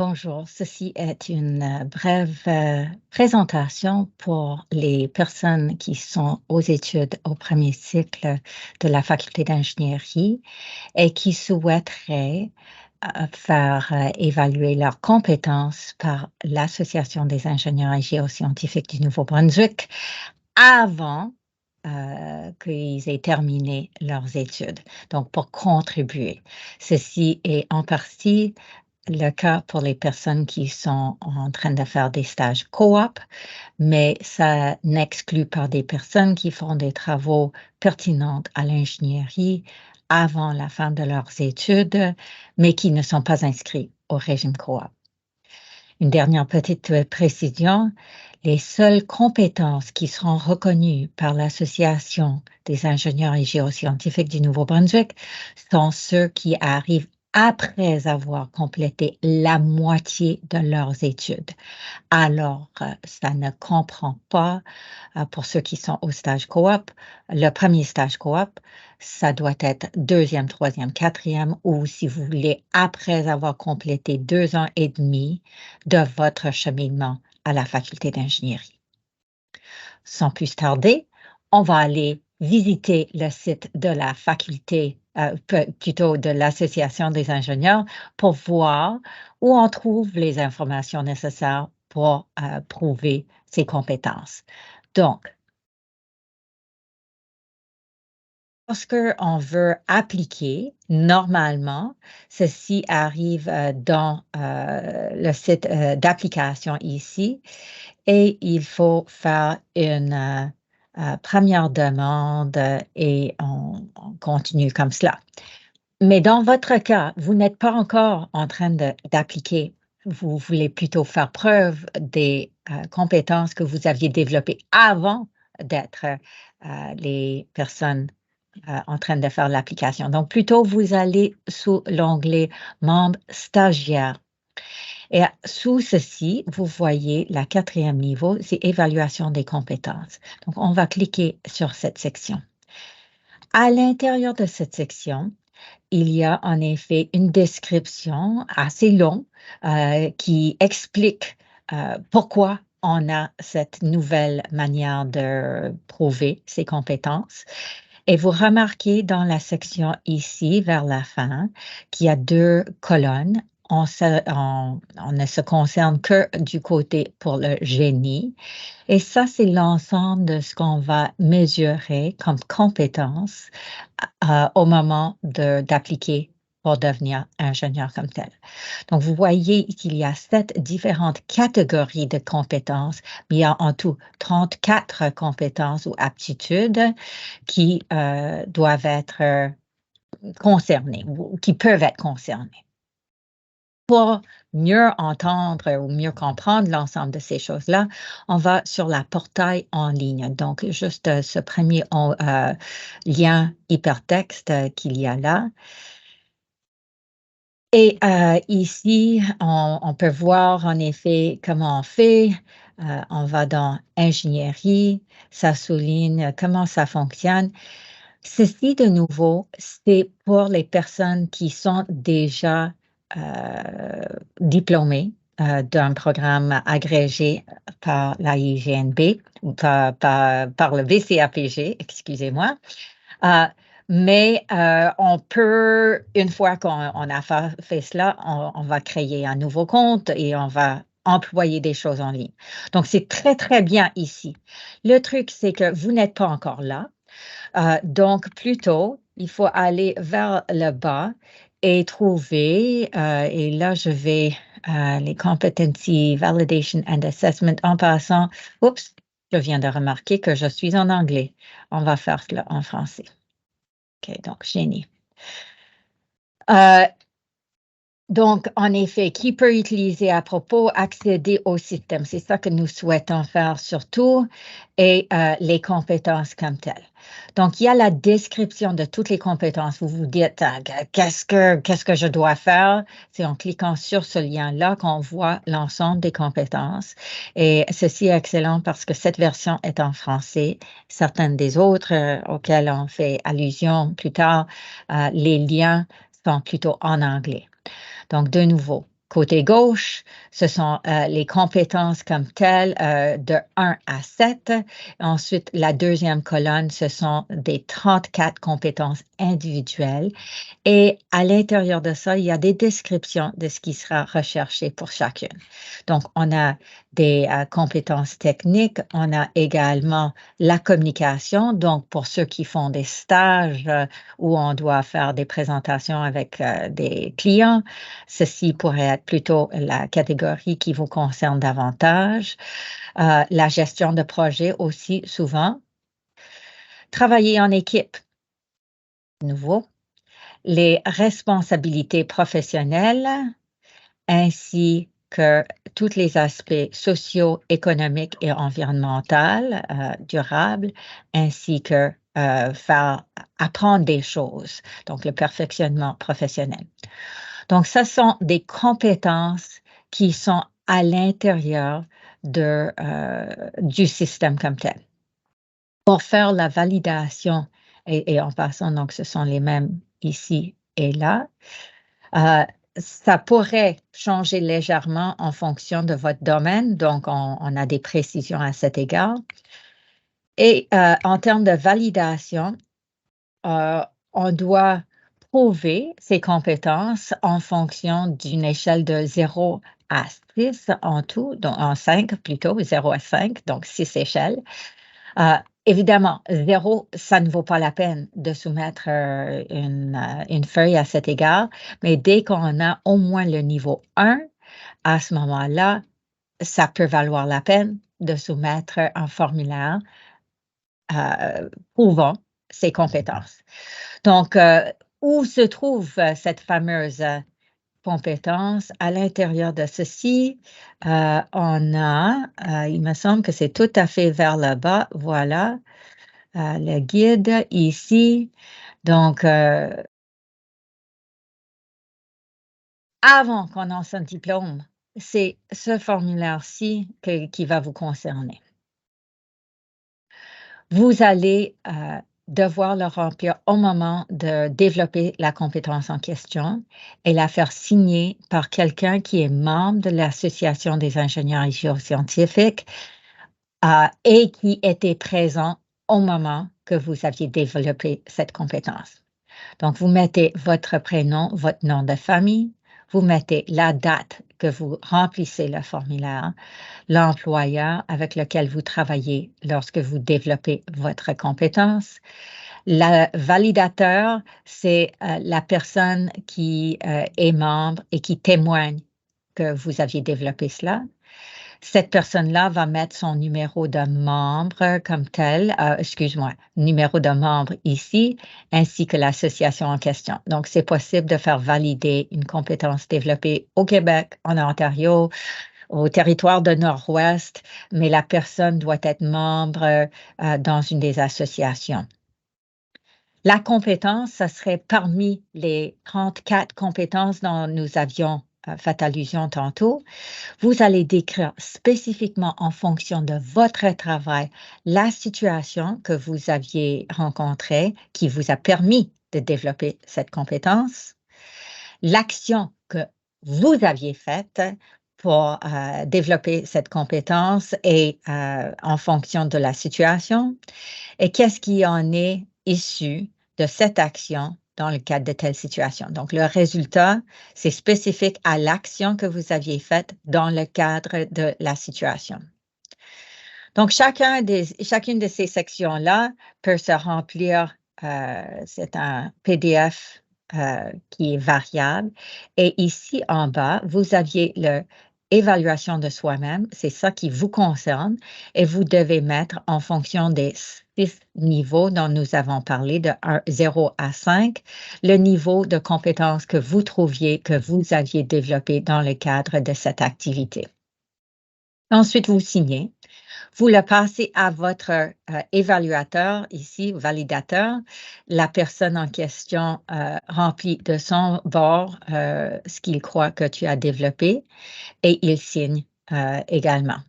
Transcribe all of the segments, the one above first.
Bonjour, ceci est une brève présentation pour les personnes qui sont aux études au premier cycle de la faculté d'ingénierie et qui souhaiteraient faire évaluer leurs compétences par l'Association des ingénieurs et géoscientifiques du Nouveau-Brunswick avant qu'ils aient terminé leurs études, donc pour contribuer. Ceci est en partie le cas pour les personnes qui sont en train de faire des stages coop, mais ça n'exclut pas des personnes qui font des travaux pertinents à l'ingénierie avant la fin de leurs études, mais qui ne sont pas inscrits au régime coop. Une dernière petite précision, les seules compétences qui seront reconnues par l'Association des ingénieurs et géoscientifiques du Nouveau-Brunswick sont ceux qui arrivent après avoir complété la moitié de leurs études. Alors, ça ne comprend pas, pour ceux qui sont au stage coop, le premier stage coop, ça doit être deuxième, troisième, quatrième, ou si vous voulez, après avoir complété 2 ans et demi de votre cheminement à la faculté d'ingénierie. Sans plus tarder, on va aller visiter le site de la faculté, plutôt de l'Association des ingénieurs, pour voir où on trouve les informations nécessaires pour prouver ses compétences. Donc, lorsqu'on veut appliquer, normalement, ceci arrive dans le site d'application ici et il faut faire une première demande et on continue comme cela. Mais dans votre cas, vous n'êtes pas encore en train d'appliquer. Vous voulez plutôt faire preuve des compétences que vous aviez développées avant d'être les personnes en train de faire l'application. Donc, plutôt, vous allez sous l'onglet Membres stagiaires. Et sous ceci, vous voyez la 4e niveau, c'est Évaluation des compétences. Donc, on va cliquer sur cette section. À l'intérieur de cette section, il y a en effet une description assez longue qui explique pourquoi on a cette nouvelle manière de prouver ses compétences. Et vous remarquez dans la section ici, vers la fin, qu'il y a 2 colonnes. On ne se concerne que du côté pour le génie. Et ça, c'est l'ensemble de ce qu'on va mesurer comme compétences au moment d'appliquer pour devenir ingénieur comme tel. Donc, vous voyez qu'il y a 7 différentes catégories de compétences, mais il y a en tout 34 compétences ou aptitudes qui doivent être concernées ou qui peuvent être concernées. Pour mieux entendre ou mieux comprendre l'ensemble de ces choses-là, on va sur la portail en ligne. Donc, juste ce premier lien hypertexte qu'il y a là. Et ici, on peut voir en effet comment on fait. On va dans ingénierie, ça souligne comment ça fonctionne. Ceci, de nouveau, c'est pour les personnes qui sont déjà diplômées d'un programme agrégé par la IGNB, ou par le VCAPG, excusez-moi. Mais on peut, une fois qu'on a fait cela, on va créer un nouveau compte et on va employer des choses en ligne. Donc, c'est très, très bien ici. Le truc, c'est que vous n'êtes pas encore là. Donc, plutôt, il faut aller vers le bas et trouver, et là, je vais, les Competency Validation and Assessment. En passant, oups, je viens de remarquer que je suis en anglais. On va faire cela en français. OK, donc génie. Donc, en effet, qui peut utiliser à propos, accéder au système? C'est ça que nous souhaitons faire surtout, et les compétences comme telles. Donc, il y a la description de toutes les compétences. Vous vous dites, qu'est-ce que je dois faire? C'est en cliquant sur ce lien-là qu'on voit l'ensemble des compétences. Et ceci est excellent parce que cette version est en français. Certaines des autres auxquelles on fait allusion plus tard, les liens sont plutôt en anglais. Donc, de nouveau, Côté gauche, ce sont les compétences comme telles de 1 à 7. Ensuite, la deuxième colonne, ce sont des 34 compétences individuelles. Et à l'intérieur de ça, il y a des descriptions de ce qui sera recherché pour chacune. Donc, on a des compétences techniques, on a également la communication. Donc, pour ceux qui font des stages où on doit faire des présentations avec des clients, ceci pourrait être plutôt la catégorie qui vous concerne davantage. La gestion de projet aussi, souvent. Travailler en équipe, nouveau. Les responsabilités professionnelles, ainsi que tous les aspects sociaux, économiques et environnementaux, durables, ainsi que faire apprendre des choses, donc le perfectionnement professionnel. Donc, ce sont des compétences qui sont à l'intérieur du système comme tel. Pour faire la validation, et en passant, donc ce sont les mêmes ici et là, ça pourrait changer légèrement en fonction de votre domaine, donc on a des précisions à cet égard. Et en termes de validation, on doit prouver ses compétences en fonction d'une échelle de 0 à 6 en tout, donc en 5 plutôt, 0 à 5, donc 6 échelles. Évidemment, 0, ça ne vaut pas la peine de soumettre une feuille à cet égard, mais dès qu'on a au moins le niveau 1, à ce moment-là, ça peut valoir la peine de soumettre un formulaire prouvant ses compétences. Donc, où se trouve cette fameuse compétence? À l'intérieur de ceci, on a, il me semble que c'est tout à fait vers le bas, voilà, le guide ici. Donc, avant qu'on lance un diplôme, c'est ce formulaire-ci qui va vous concerner. Vous allez devoir le remplir au moment de développer la compétence en question et la faire signer par quelqu'un qui est membre de l'Association des ingénieurs et géoscientifiques et qui était présent au moment que vous aviez développé cette compétence. Donc, vous mettez votre prénom, votre nom de famille, vous mettez la date que vous remplissez le formulaire, l'employeur avec lequel vous travaillez lorsque vous développez votre compétence. Le validateur, c'est la personne qui est membre et qui témoigne que vous aviez développé cela. Cette personne-là va mettre son numéro de membre comme tel, numéro de membre ici, ainsi que l'association en question. Donc, c'est possible de faire valider une compétence développée au Québec, en Ontario, au territoire de Nord-Ouest, mais la personne doit être membre dans une des associations. La compétence, ça serait parmi les 34 compétences dont nous avions fait allusion tantôt. Vous allez décrire spécifiquement en fonction de votre travail la situation que vous aviez rencontrée qui vous a permis de développer cette compétence, l'action que vous aviez faite pour développer cette compétence et en fonction de la situation, et qu'est-ce qui en est issu de cette action dans le cadre de telle situation. Donc, le résultat, c'est spécifique à l'action que vous aviez faite dans le cadre de la situation. Donc, chacune de ces sections-là peut se remplir, c'est un PDF qui est variable. Et ici en bas, vous aviez l'évaluation de soi-même, c'est ça qui vous concerne, et vous devez mettre en fonction des 6 niveaux dont nous avons parlé, de 0 à 5, le niveau de compétence que vous trouviez que vous aviez développé dans le cadre de cette activité. Ensuite, vous signez. Vous le passez à votre évaluateur, ici, validateur. La personne en question remplit de son bord ce qu'il croit que tu as développé et il signe également.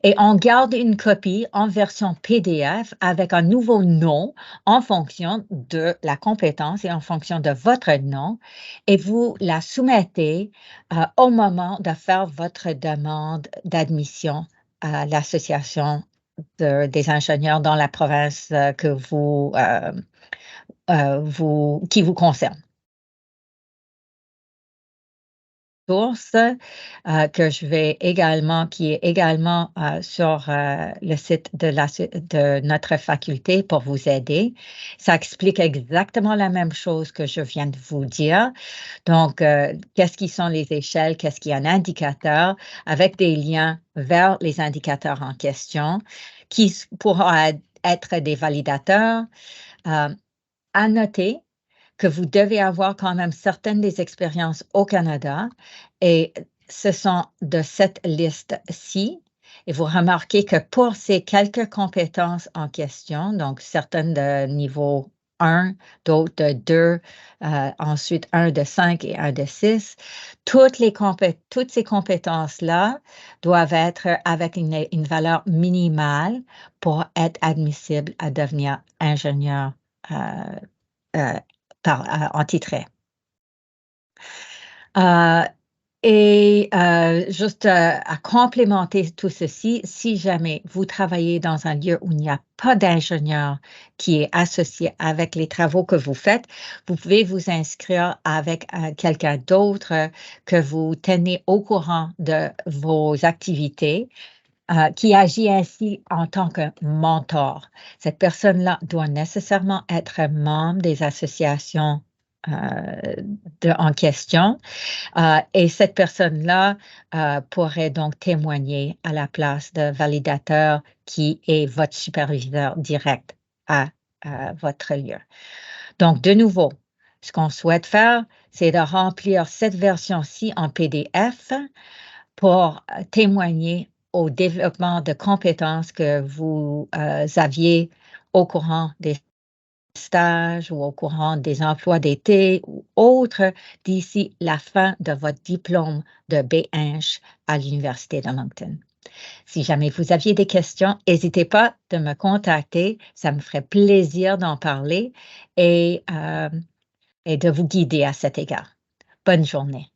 Et on garde une copie en version PDF avec un nouveau nom en fonction de la compétence et en fonction de votre nom, et vous la soumettez au moment de faire votre demande d'admission à l'association des ingénieurs dans la province qui vous concerne. Source que je vais également qui est également, sur, le site de notre faculté pour vous aider. Ça explique exactement la même chose que je viens de vous dire. Donc, qu'est-ce qui sont les échelles? Qu'est-ce qui est un indicateur? Avec des liens vers les indicateurs en question qui pourront être des validateurs. À noter que vous devez avoir quand même certaines des expériences au Canada et ce sont de cette liste-ci. Et vous remarquez que pour ces quelques compétences en question, donc certaines de niveau 1, d'autres de 2, ensuite un de 5 et un de 6, toutes ces compétences-là doivent être avec une valeur minimale pour être admissibles à devenir ingénieur euh, en titré. Euh, juste à complémenter tout ceci, si jamais vous travaillez dans un lieu où il n'y a pas d'ingénieur qui est associé avec les travaux que vous faites, vous pouvez vous inscrire avec quelqu'un d'autre que vous tenez au courant de vos activités. Qui agit ainsi en tant que mentor. Cette personne-là doit nécessairement être membre des associations en question et cette personne-là pourrait donc témoigner à la place de validateur qui est votre superviseur direct à votre lieu. Donc, de nouveau, ce qu'on souhaite faire, c'est de remplir cette version-ci en PDF pour témoigner au développement de compétences que vous aviez au courant des stages ou au courant des emplois d'été ou autres d'ici la fin de votre diplôme de B1 à l'Université de Moncton. Si jamais vous aviez des questions, n'hésitez pas de me contacter. Ça me ferait plaisir d'en parler et de vous guider à cet égard. Bonne journée.